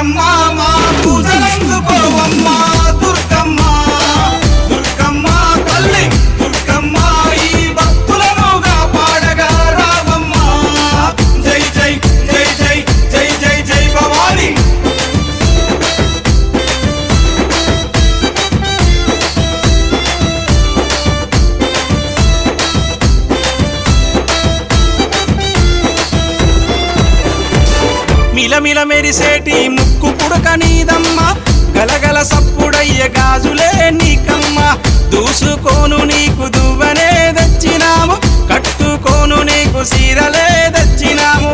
దుర్గమ్మ మా పూజలందుకోవమ్మ దుర్గమ్మ దుర్గమ్మ తల్లి దుర్గమ్మ ఈ భక్తులనుగా పాడగా రావమ్మ జై జై జై జై జై జై జై భవాని మిలమిల మెరిసేటి ముక్కు పుడక నీదమ్మ గలగల సప్పుడయ్య గాజులే నీకమ్మ దూసుకోను నీకు దువ్వనే తెచ్చినాము కట్టుకోను నీకు సీరలే తెచ్చినాము